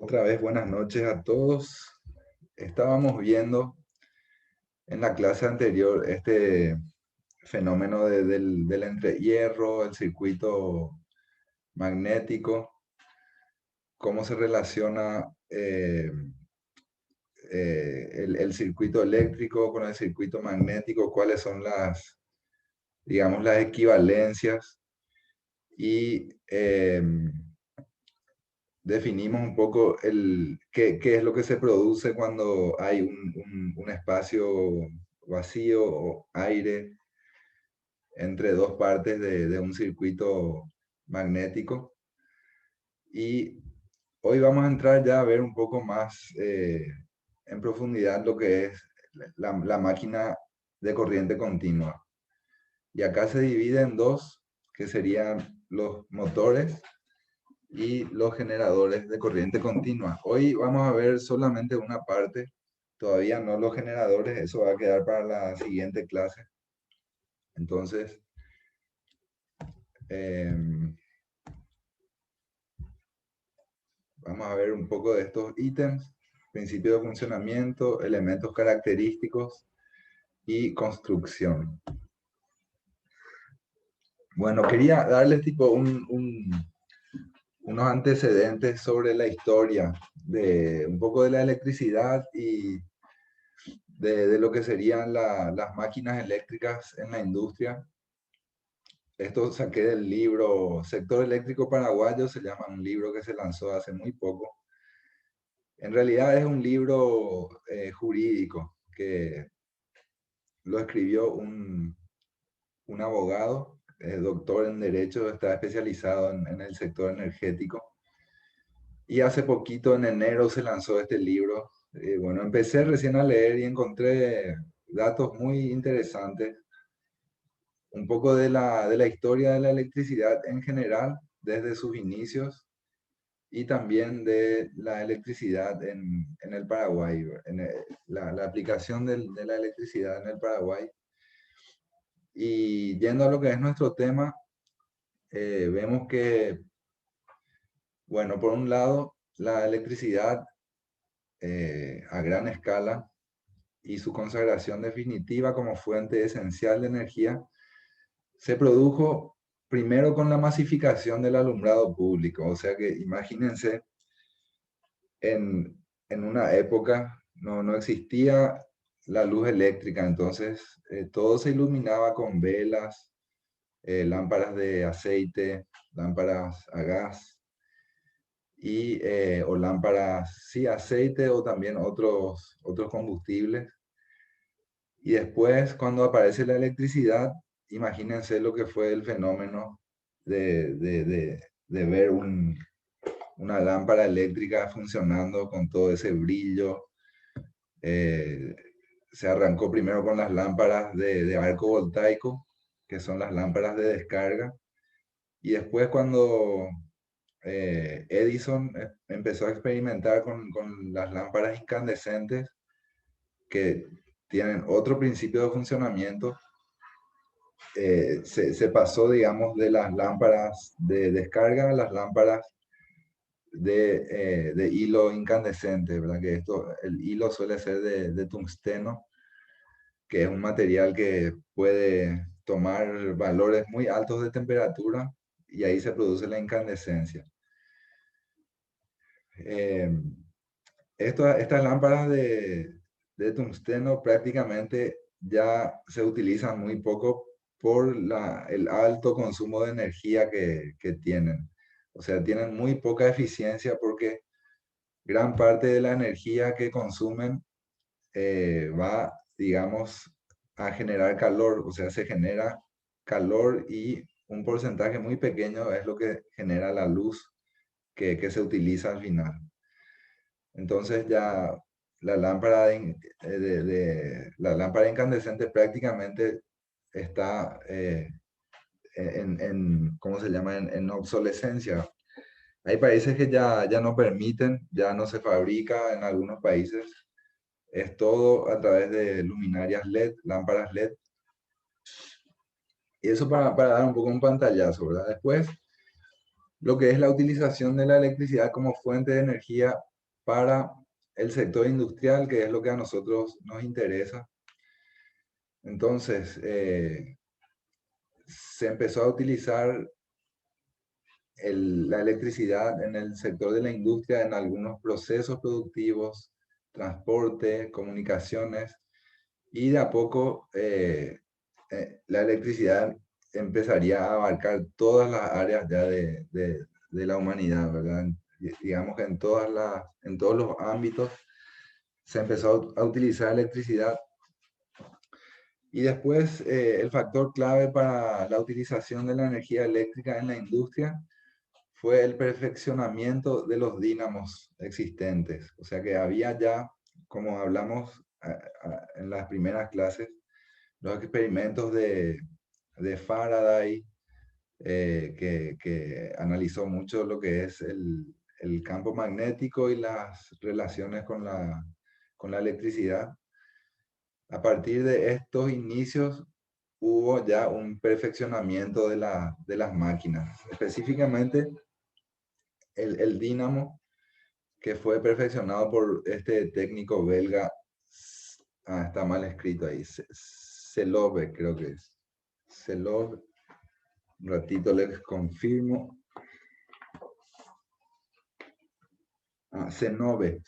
Otra vez buenas noches a todos. Estábamos viendo en la clase anterior este fenómeno del entrehierro, el circuito magnético, cómo se relaciona el circuito eléctrico con el circuito magnético, cuáles son digamos, las equivalencias y definimos un poco qué es lo que se produce cuando hay un espacio vacío o aire entre dos partes de un circuito magnético. Y hoy vamos a entrar ya a ver un poco más en profundidad lo que es la máquina de corriente continua. Y acá se divide en dos, que serían los motores y los generadores de corriente continua. Hoy vamos a ver solamente una parte, todavía no los generadores, eso va a quedar para la siguiente clase. Entonces, vamos a ver un poco de estos ítems: principio de funcionamiento, elementos característicos y construcción. Bueno, quería darles tipo unos antecedentes sobre la historia de un poco de la electricidad y de lo que serían las máquinas eléctricas en la industria. Esto saqué del libro Sector Eléctrico Paraguayo, se llama, un libro que se lanzó hace muy poco. En realidad es un libro jurídico que lo escribió un abogado, doctor en Derecho, está especializado en el sector energético. Y hace poquito, en enero, se lanzó este libro. Bueno, empecé recién a leer y encontré datos muy interesantes, un poco de la historia de la electricidad en general, desde sus inicios, y también de la electricidad en el Paraguay, la aplicación de la electricidad en el Paraguay. Y yendo a lo que es nuestro tema, vemos que, bueno, por un lado, la electricidad a gran escala y su consagración definitiva como fuente esencial de energía se produjo primero con la masificación del alumbrado público. O sea que imagínense, en una época no existía la luz eléctrica, entonces todo se iluminaba con velas, lámparas de aceite, lámparas a gas o lámparas, sí, aceite o también otros combustibles. Y después, cuando aparece la electricidad, imagínense lo que fue el fenómeno de ver una lámpara eléctrica funcionando con todo ese brillo. Eh, Se arrancó primero con las lámparas de arco voltaico, que son las lámparas de descarga. Y después, cuando Edison empezó a experimentar con las lámparas incandescentes, que tienen otro principio de funcionamiento, se pasó, digamos, de las lámparas de descarga a las lámparas de hilo incandescente, ¿verdad? Que el hilo suele ser de tungsteno, que es un material que puede tomar valores muy altos de temperatura y ahí se produce la incandescencia. Eh, Estas lámparas de tungsteno prácticamente ya se utilizan muy poco por el alto consumo de energía que tienen. O sea, tienen muy poca eficiencia porque gran parte de la energía que consumen va, digamos, a generar calor. O sea, se genera calor y un porcentaje muy pequeño es lo que genera la luz que se utiliza al final. Entonces ya la lámpara la lámpara incandescente prácticamente está ¿cómo se llama? En obsolescencia. Hay países que ya no permiten, ya no se fabrica en algunos países. Es todo a través de luminarias LED, lámparas LED. Y eso para dar un poco un pantallazo, ¿verdad? Después, lo que es la utilización de la electricidad como fuente de energía para el sector industrial, que es lo que a nosotros nos interesa. Entonces, se empezó a utilizar la electricidad en el sector de la industria, en algunos procesos productivos, transporte, comunicaciones, y de a poco la electricidad empezaría a abarcar todas las áreas ya de la humanidad, ¿verdad? Digamos que en todos los ámbitos se empezó a utilizar electricidad. Y después, el factor clave para la utilización de la energía eléctrica en la industria fue el perfeccionamiento de los dínamos existentes. O sea que había ya, como hablamos en las primeras clases, los experimentos de Faraday, que analizó mucho lo que es el campo magnético y las relaciones con la electricidad. A partir de estos inicios hubo ya un perfeccionamiento de las máquinas, específicamente el dínamo, que fue perfeccionado por este técnico belga. Está mal escrito ahí, Selove creo que es. Selove, un ratito les confirmo. Cenove,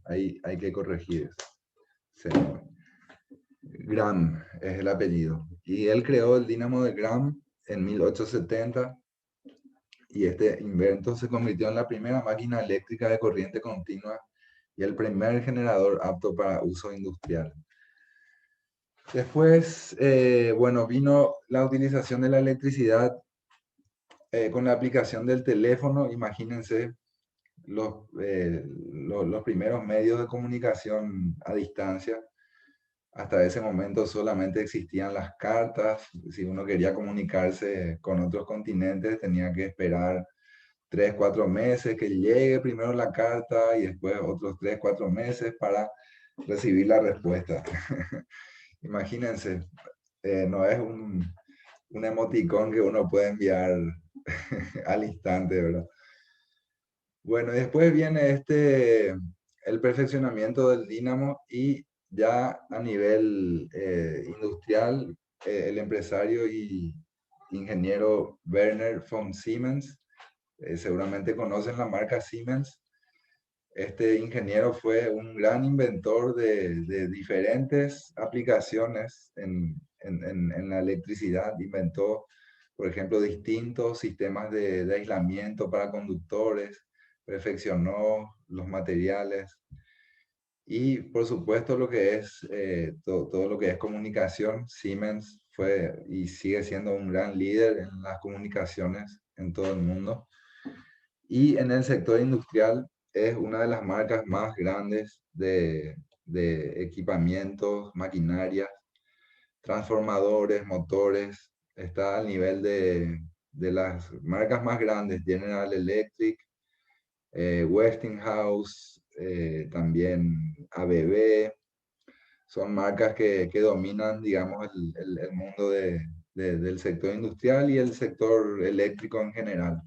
ahí hay que corregir. Cenove. Gram es el apellido. Y él creó el dínamo de Gram en 1870, y este invento se convirtió en la primera máquina eléctrica de corriente continua y el primer generador apto para uso industrial. Después, bueno, vino la utilización de la electricidad con la aplicación del teléfono. Imagínense los primeros medios de comunicación a distancia. Hasta ese momento solamente existían las cartas. Si uno quería comunicarse con otros continentes, tenía que esperar 3, 4 meses que llegue primero la carta y después otros 3, 4 meses para recibir la respuesta. Imagínense, no es un emoticón que uno puede enviar al instante, ¿verdad? Bueno, después viene el perfeccionamiento del dínamo, y ya a nivel industrial, el empresario y ingeniero Werner von Siemens, seguramente conocen la marca Siemens. Este ingeniero fue un gran inventor de diferentes aplicaciones en la electricidad. Inventó, por ejemplo, distintos sistemas de aislamiento para conductores, perfeccionó los materiales y, por supuesto, lo que es todo lo que es comunicación. Siemens fue y sigue siendo un gran líder en las comunicaciones en todo el mundo. Y en el sector industrial es una de las marcas más grandes de equipamientos, maquinarias, transformadores, motores. Está al nivel de las marcas más grandes: General Electric, Westinghouse, también ABB. Son marcas que dominan, digamos, el mundo del sector industrial y el sector eléctrico en general.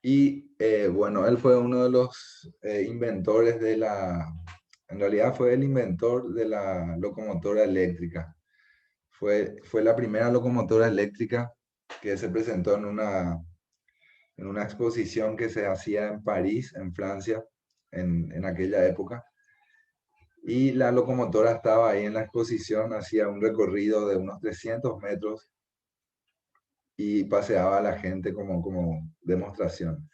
Y bueno, él fue uno de los inventores en realidad fue el inventor de la locomotora eléctrica. Fue la primera locomotora eléctrica que se presentó en una exposición que se hacía en París, en Francia, en aquella época. Y la locomotora estaba ahí en la exposición, hacía un recorrido de unos 300 metros y paseaba a la gente como demostración.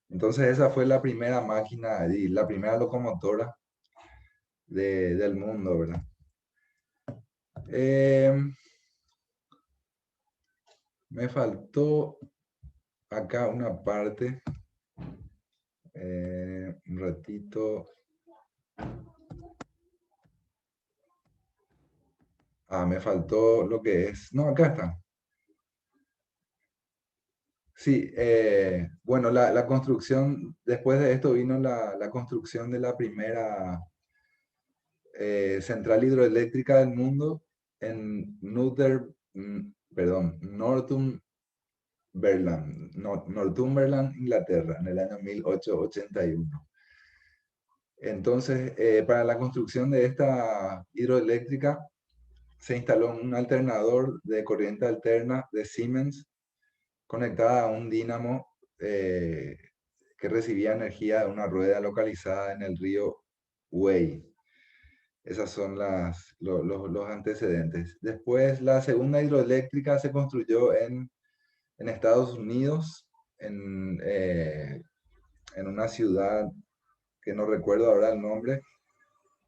Entonces esa fue la primera máquina y la primera locomotora del mundo, ¿verdad? Me faltó acá una parte, un ratito. Me faltó lo que es, no, acá está. Sí, bueno, la construcción, después de esto vino la construcción de la primera central hidroeléctrica del mundo en Northern Northumberland, Inglaterra, en el año 1881. Entonces, para la construcción de esta hidroeléctrica, se instaló un alternador de corriente alterna de Siemens conectada a un dínamo que recibía energía de una rueda localizada en el río Wei. Esas son los antecedentes. Después, la segunda hidroeléctrica se construyó en Estados Unidos, en una ciudad que no recuerdo ahora el nombre.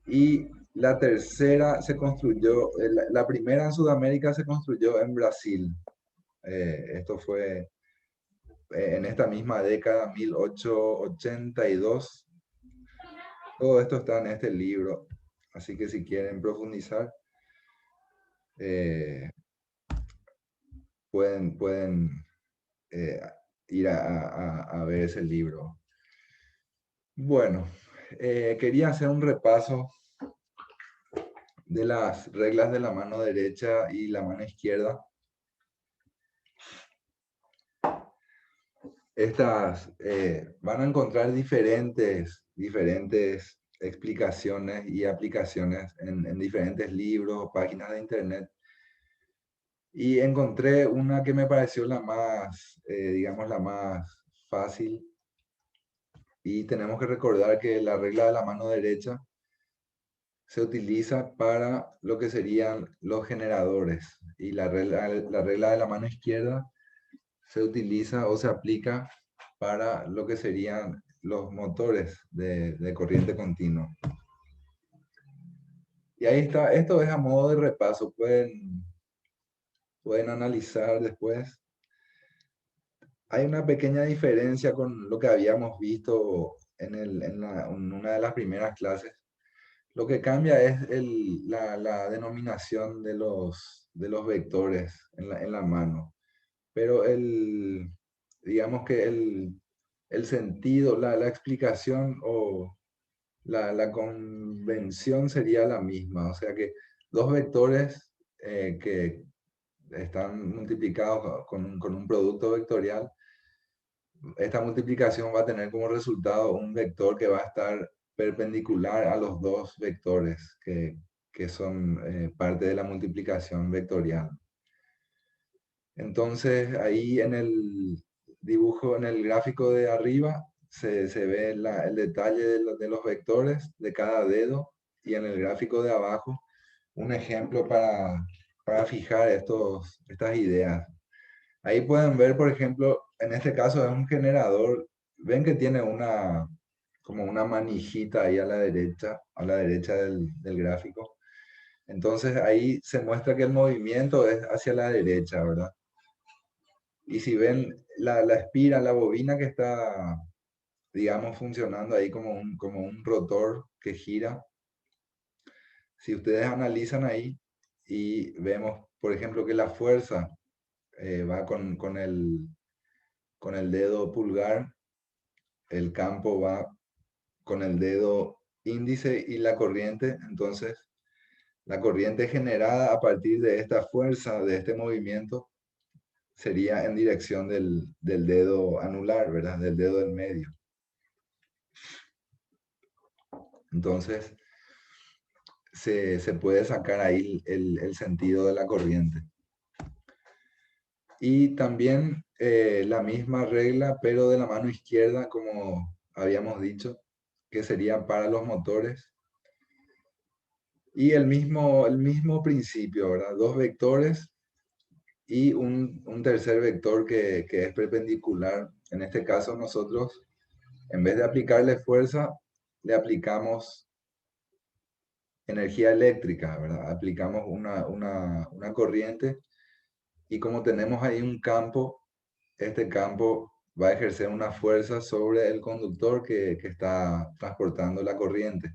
Y la tercera se construyó, la primera en Sudamérica se construyó en Brasil. Esto fue en esta misma década, 1882. Todo esto está en este libro, así que si quieren profundizar, eh, pueden ir a ver ese libro. Bueno, quería hacer un repaso de las reglas de la mano derecha y la mano izquierda. Estas van a encontrar diferentes explicaciones y aplicaciones en diferentes libros, páginas de internet. Y encontré una que me pareció la más, digamos, la más fácil. Y tenemos que recordar que la regla de la mano derecha se utiliza para lo que serían los generadores. Y la regla de la mano izquierda se utiliza o se aplica para lo que serían los motores de corriente continua. Y ahí está, esto es a modo de repaso, pueden analizar después. Hay una pequeña diferencia con lo que habíamos visto en una de las primeras clases. Lo que cambia es la denominación de los vectores en la mano. Pero digamos que el sentido, la explicación o la convención sería la misma. O sea que dos vectores que están multiplicados con un producto vectorial, esta multiplicación va a tener como resultado un vector que va a estar perpendicular a los dos vectores que son parte de la multiplicación vectorial. Entonces ahí en el dibujo, en el gráfico de arriba, se ve el detalle de los vectores de cada dedo, y en el gráfico de abajo un ejemplo para fijar estas ideas. Ahí pueden ver, por ejemplo, en este caso es un generador. Ven que tiene como una manijita ahí a la derecha del gráfico. Entonces ahí se muestra que el movimiento es hacia la derecha, ¿verdad? Y si ven la espira, la bobina que está, digamos, funcionando ahí como un rotor que gira, si ustedes analizan ahí y vemos, por ejemplo, que la fuerza va con el dedo pulgar, el campo va con el dedo índice y la corriente, entonces la corriente generada a partir de esta fuerza, de este movimiento, sería en dirección del dedo anular, ¿verdad? Del dedo del medio. Entonces, se puede sacar ahí el sentido de la corriente. Y también la misma regla, pero de la mano izquierda, como habíamos dicho, que sería para los motores. Y el mismo principio, ¿verdad? Dos vectores y un tercer vector que es perpendicular. En este caso nosotros, en vez de aplicarle fuerza, le aplicamos energía eléctrica, ¿verdad? Aplicamos una corriente, y como tenemos ahí un campo, este campo va a ejercer una fuerza sobre el conductor que está transportando la corriente.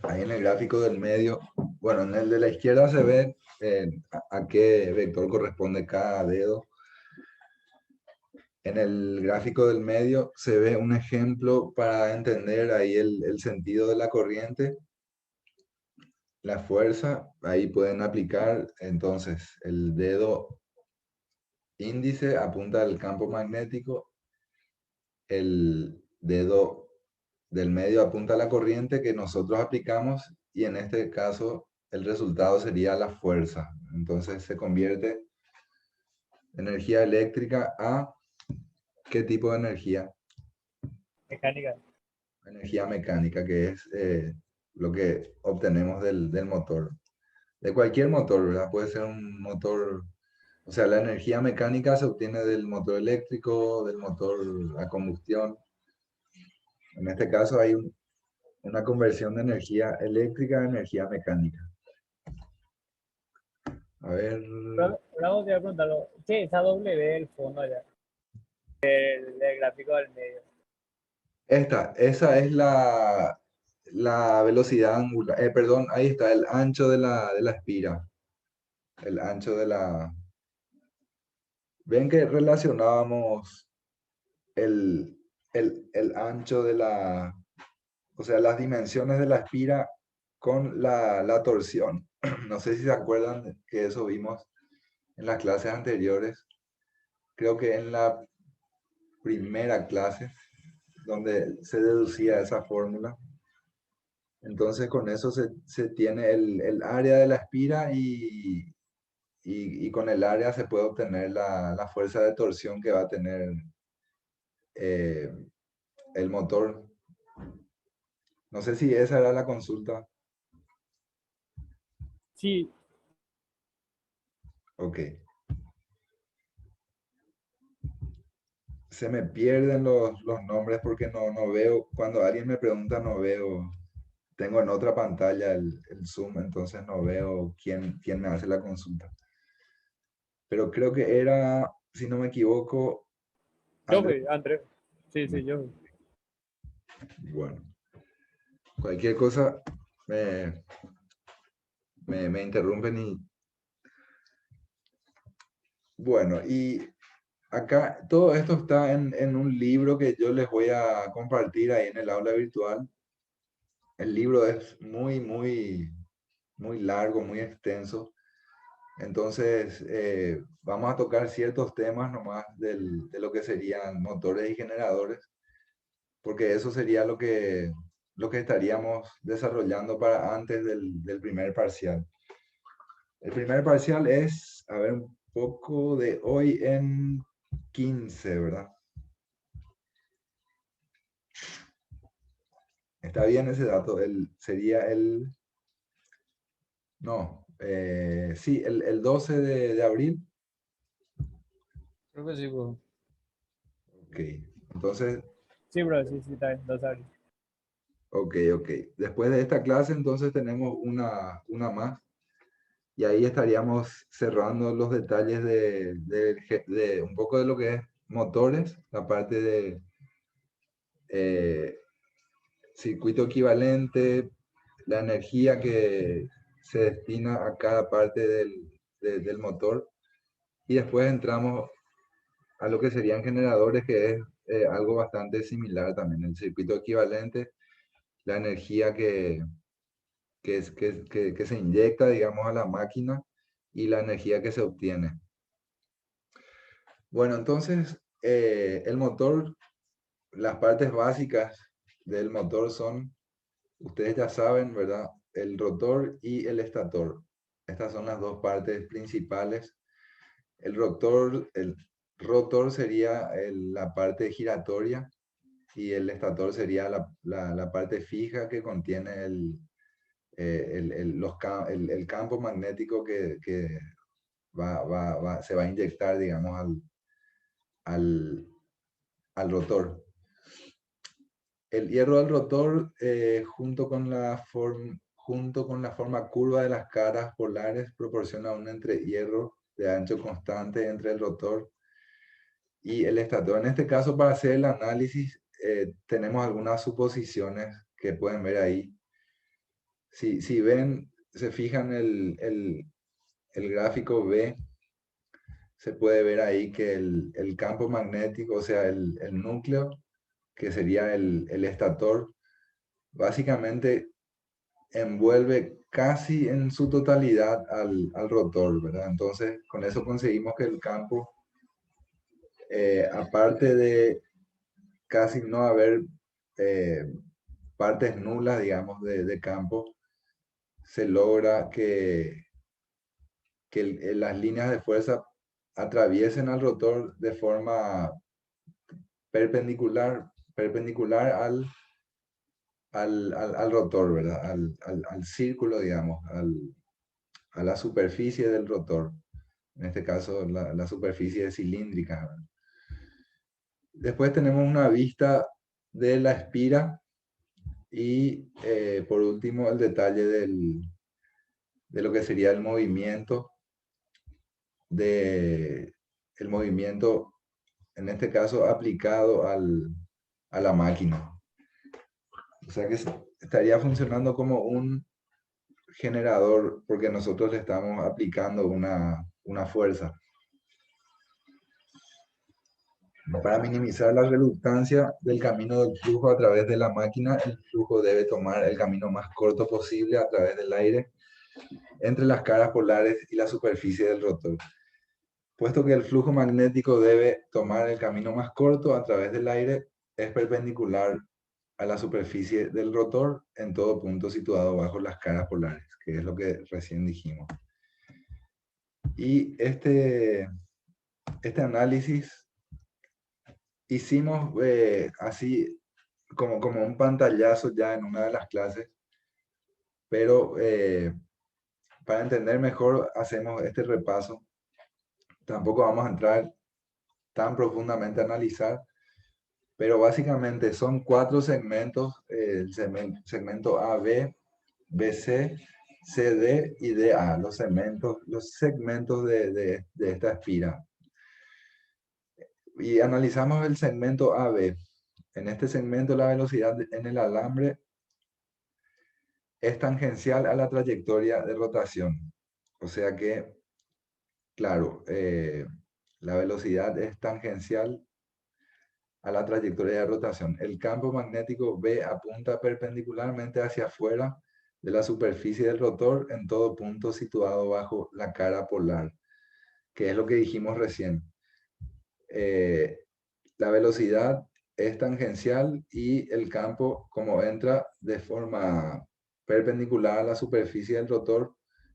Ahí en el gráfico del medio, bueno, en el de la izquierda se ve a qué vector corresponde cada dedo. En el gráfico del medio se ve un ejemplo para entender ahí el sentido de la corriente. la fuerza, ahí pueden aplicar, entonces, el dedo índice apunta al campo magnético, el dedo del medio apunta a la corriente que nosotros aplicamos y en este caso el resultado sería la fuerza. Entonces se convierte energía eléctrica a ¿qué tipo de energía? Mecánica. Energía mecánica, que es lo que obtenemos del motor. De cualquier motor, ¿verdad? Puede ser un motor, o sea, la energía mecánica se obtiene del motor eléctrico, del motor a combustión. En este caso hay una conversión de energía eléctrica a energía mecánica. A ver, Ahora vos te voy a preguntarlo. ¿Qué es esa W del fondo allá? El gráfico del medio. esa es la velocidad angular, perdón, ahí está, el ancho de la espira, el ancho de la... Ven que relacionábamos el, el ancho de la, o sea, las dimensiones de la espira con la torsión. No sé si se acuerdan que eso vimos en las clases anteriores. Creo que en la primera clase, donde se deducía esa fórmula. Entonces con eso se tiene el área de la espira y con el área se puede obtener la fuerza de torsión que va a tener eh, el motor. No sé si esa era la consulta. Sí, Ok. Se me pierden los nombres porque no veo, cuando alguien me pregunta no veo, tengo en otra pantalla el Zoom, entonces no veo quién me hace la consulta. Pero creo que era, si no me equivoco, yo Andrés. fui, Andrés. Sí, sí, yo fui. Bueno, cualquier cosa me, me interrumpen y... Bueno, y acá todo esto está en un libro que yo les voy a compartir ahí en el aula virtual. El libro es muy largo, muy extenso. Entonces, vamos a tocar ciertos temas nomás de lo que serían motores y generadores, porque eso sería lo que estaríamos desarrollando para antes del primer parcial. El primer parcial es, a ver, un poco de hoy en 15, ¿verdad? Está bien ese dato, sería no, sí, el 12 de abril. Creo que sí, bro. Ok, entonces, Sí, bro, sí, sí, está bien, 2 años. ok. Después de esta clase, entonces tenemos una más y ahí estaríamos cerrando los detalles de un poco de lo que es motores, la parte de eh, circuito equivalente, la energía que se destina a cada parte del motor y después entramos a lo que serían generadores, que es algo bastante similar también, el circuito equivalente, la energía que se inyecta, digamos, a la máquina y la energía que se obtiene. Bueno, entonces, el motor, las partes básicas del motor son, ustedes ya saben, ¿verdad? El rotor y el estator. Estas son las dos partes principales. El rotor sería la parte giratoria y el estator sería la parte fija que contiene el campo magnético que se va a inyectar, digamos, al, al rotor. El hierro del rotor, junto con la forma curva de las caras polares, proporciona un entrehierro de ancho constante entre el rotor y el estator. En este caso, para hacer el análisis, tenemos algunas suposiciones que pueden ver ahí. Si ven, se fijan el gráfico B, se puede ver ahí que el campo magnético, o sea, el núcleo, que sería el estator, básicamente envuelve casi en su totalidad al rotor, ¿verdad? Entonces, con eso conseguimos que el campo, aparte de casi no haber partes nulas, digamos, de campo, se logra que las líneas de fuerza atraviesen al rotor de forma perpendicular al rotor, ¿verdad? Al círculo, digamos, a la superficie del rotor. En este caso, la superficie cilíndrica, ¿verdad? Después tenemos una vista de la espira y por último el detalle de lo que sería el movimiento el movimiento, en este caso, aplicado a la máquina. O sea que estaría funcionando como un generador porque nosotros le estamos aplicando una fuerza. Para minimizar la reluctancia del camino del flujo a través de la máquina, el flujo debe tomar el camino más corto posible a través del aire entre las caras polares y la superficie del rotor. Puesto que el flujo magnético debe tomar el camino más corto a través del aire, es perpendicular a la superficie del rotor en todo punto situado bajo las caras polares, que es lo que recién dijimos. Y este análisis hicimos así como un pantallazo ya en una de las clases, pero para entender mejor hacemos este repaso. Tampoco vamos a entrar tan profundamente a analizar, pero básicamente son 4 segmentos, el segmento A, B, BC, CD y DA, los segmentos de esta espira. Y analizamos el segmento AB. En este segmento la velocidad en el alambre es tangencial a la trayectoria de rotación. O sea que, claro, la velocidad es tangencial a la trayectoria de rotación. El campo magnético B apunta perpendicularmente hacia afuera de la superficie del rotor en todo punto situado bajo la cara polar, que es lo que dijimos recién. La velocidad es tangencial y el campo, como entra de forma perpendicular a la superficie del rotor,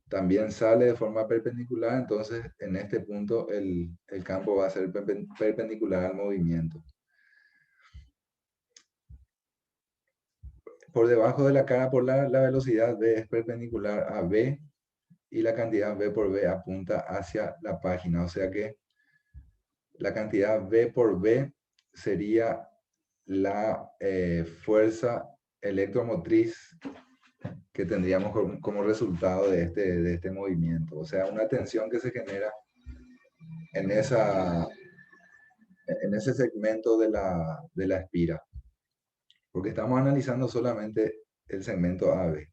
también sale de forma perpendicular, entonces en este punto el campo va a ser perpendicular al movimiento. Por debajo de la cara polar, la velocidad V es perpendicular a B y la cantidad V por B apunta hacia la página. O sea que la cantidad V por B sería la fuerza electromotriz que tendríamos como resultado de este movimiento. O sea, una tensión que se genera en ese segmento de la espira. Porque estamos analizando solamente el segmento AB.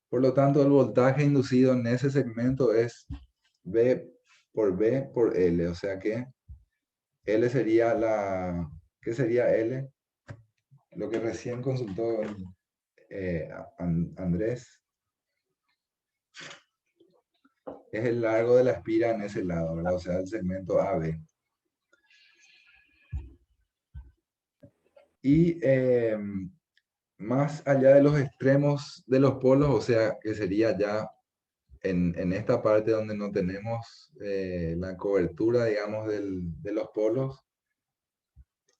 Por lo tanto, el voltaje inducido en ese segmento es V por B por L. O sea que L sería ¿qué sería L? Lo que recién consultó Andrés. Es el largo de la espira en ese lado, ¿verdad? O sea, el segmento AB. Y más allá de los extremos de los polos, o sea, que sería ya en esta parte donde no tenemos la cobertura, digamos, de los polos,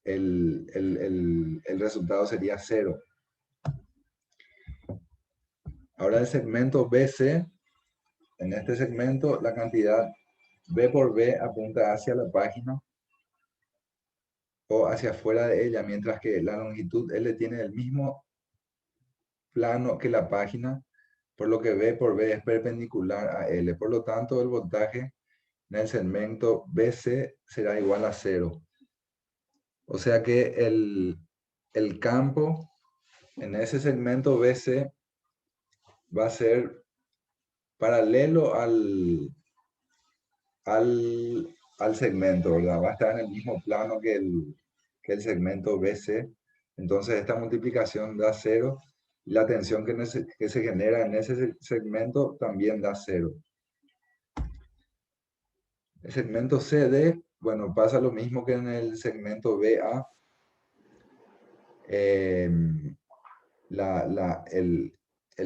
el resultado sería 0. Ahora el segmento BC, en este segmento la cantidad V por B apunta hacia la página o hacia afuera de ella, mientras que la longitud L tiene el mismo plano que la página, por lo que V por B es perpendicular a L. Por lo tanto, el voltaje en el segmento BC será igual a 0. O sea que el campo en ese segmento BC va a ser paralelo al segmento, ¿verdad? Va a estar en el mismo plano que el segmento BC. Entonces esta multiplicación da 0 La tensión que se genera en ese segmento también da 0. El segmento CD, bueno, pasa lo mismo que en el segmento BA. El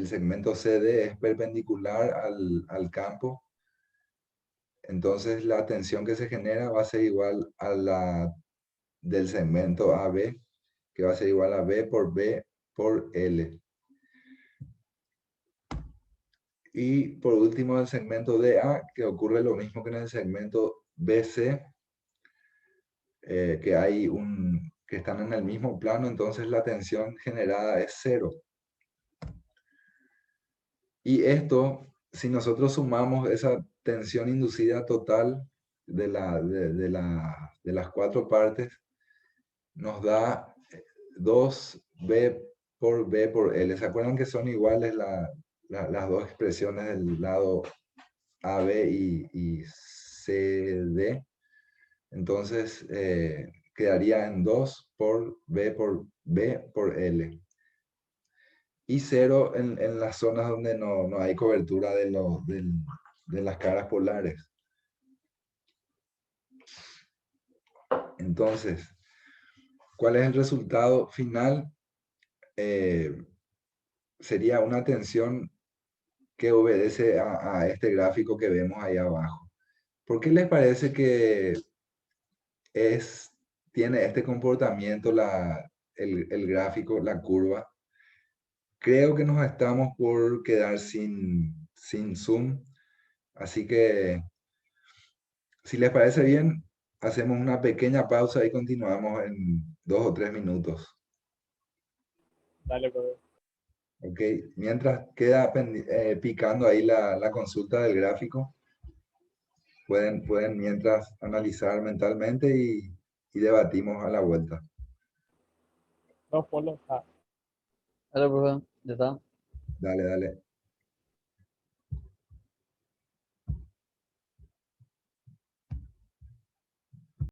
segmento CD es perpendicular al campo. Entonces la tensión que se genera va a ser igual a la del segmento AB, que va a ser igual a B por L. Y por último el segmento DA, que ocurre lo mismo que en el segmento BC, que están en el mismo plano, entonces la tensión generada es 0. Y esto, si nosotros sumamos esa tensión inducida total de las 4 partes, nos da 2B por B por L. ¿Se acuerdan que son iguales las dos expresiones del lado AB y CD? Entonces quedaría en 2 por B por L. Y 0 en las zonas donde no hay cobertura de las caras polares. Entonces, ¿cuál es el resultado final? Sería una tensión que obedece a este gráfico que vemos ahí abajo. ¿Por qué les parece que tiene este comportamiento el gráfico, la curva? Creo que nos estamos por quedar sin zoom, así que si les parece bien, hacemos una pequeña pausa y continuamos en 2 o 3 minutos. Dale, pues. Ok, mientras queda picando ahí la consulta del gráfico, pueden mientras analizar mentalmente y debatimos a la vuelta. No, ponlo. Dale, profe, ya está. Dale, dale.